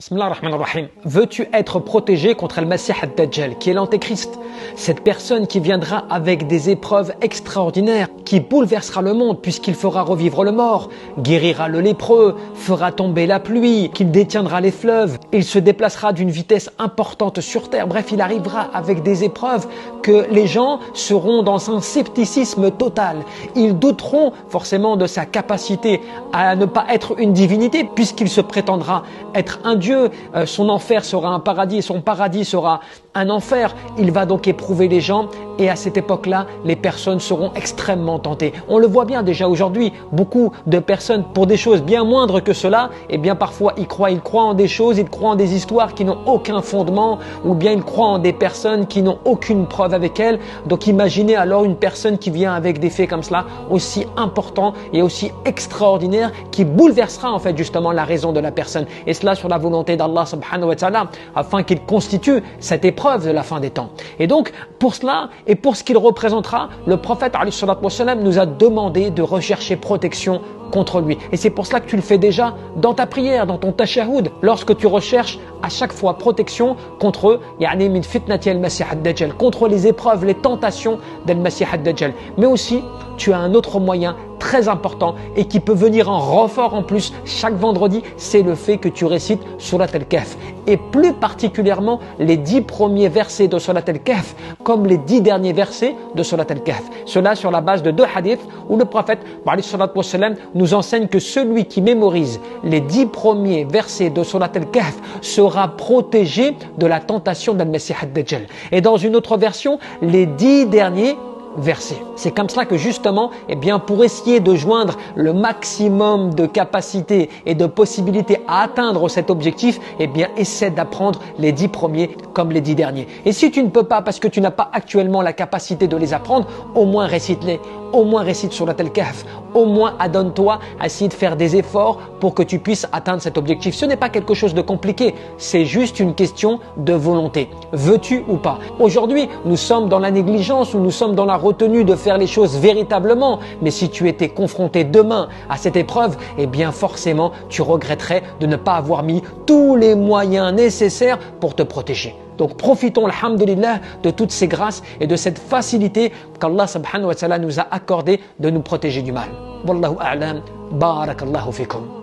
Bismillah ar-Rahman ar-Rahim. Veux-tu être protégé contre le Masih ad-Dajjal, qui est l'antéchrist? Cette personne qui viendra avec des épreuves extraordinaires, qui bouleversera le monde puisqu'il fera revivre le mort, guérira le lépreux, fera tomber la pluie, qu'il détiendra les fleuves, il se déplacera d'une vitesse importante sur terre. Bref, il arrivera avec des épreuves que les gens seront dans un scepticisme total. Ils douteront forcément de sa capacité à ne pas être une divinité puisqu'il se prétendra être un Dieu. Son enfer sera un paradis et son paradis sera un enfer. Il va donc éprouver les gens et à cette époque-là, les personnes seront extrêmement tentées. On le voit bien déjà aujourd'hui, beaucoup de personnes pour des choses bien moindres que cela, et bien parfois ils croient en des choses, ils croient en des histoires qui n'ont aucun fondement ou bien ils croient en des personnes qui n'ont aucune preuve avec elles. Donc imaginez alors une personne qui vient avec des faits comme cela, aussi importants et aussi extraordinaires, qui bouleversera en fait justement la raison de la personne. Et cela sur la volonté d'Allah subhanahu wa ta'ala, afin qu'il constitue cette épreuve de la fin des temps. Et donc pour cela et pour ce qu'il représentera, le prophète alayhi salatu wa salam nous a demandé de rechercher protection contre lui. Et c'est pour cela que tu le fais déjà dans ta prière, dans ton tashahhud, lorsque tu recherches à chaque fois protection contre min fitnati al-Masih ad-Dajjal, contre les épreuves, les tentations d'al-Masih ad-Dajjal. Mais aussi, tu as un autre moyen très important et qui peut venir en renfort en plus chaque vendredi, c'est le fait que tu récites Surat al-Kahf. Et plus particulièrement les 10 premiers versets de Surat al-Kahf, comme les 10 derniers versets de Surat al-Kahf. Cela sur la base de 2 hadiths où le prophète nous enseigne que celui qui mémorise les 10 premiers versets de Surat al-Kahf sera protégé de la tentation d'al-Masih ad-Dajjal. Et dans une autre version, les 10 derniers versets. C'est comme cela que justement, pour essayer de joindre le maximum de capacité et de possibilités à atteindre cet objectif, essaie d'apprendre les 10 premiers comme les 10 derniers. Et si tu ne peux pas parce que tu n'as pas actuellement la capacité de les apprendre, au moins récite-les. Au moins récite Surat al-Kahf. Au moins adonne-toi à essayer de faire des efforts pour que tu puisses atteindre cet objectif. Ce n'est pas quelque chose de compliqué, c'est juste une question de volonté. Veux-tu ou pas? Aujourd'hui, nous sommes dans la négligence ou nous sommes dans la retenue de faire les choses véritablement. Mais si tu étais confronté demain à cette épreuve, forcément, tu regretterais de ne pas avoir mis tous les moyens nécessaires pour te protéger. Donc profitons, alhamdulillah, de toutes ces grâces et de cette facilité qu'Allah subhanahu wa ta'ala nous a accordé de nous protéger du mal. Wallahu a'lam, barakallahu fikum.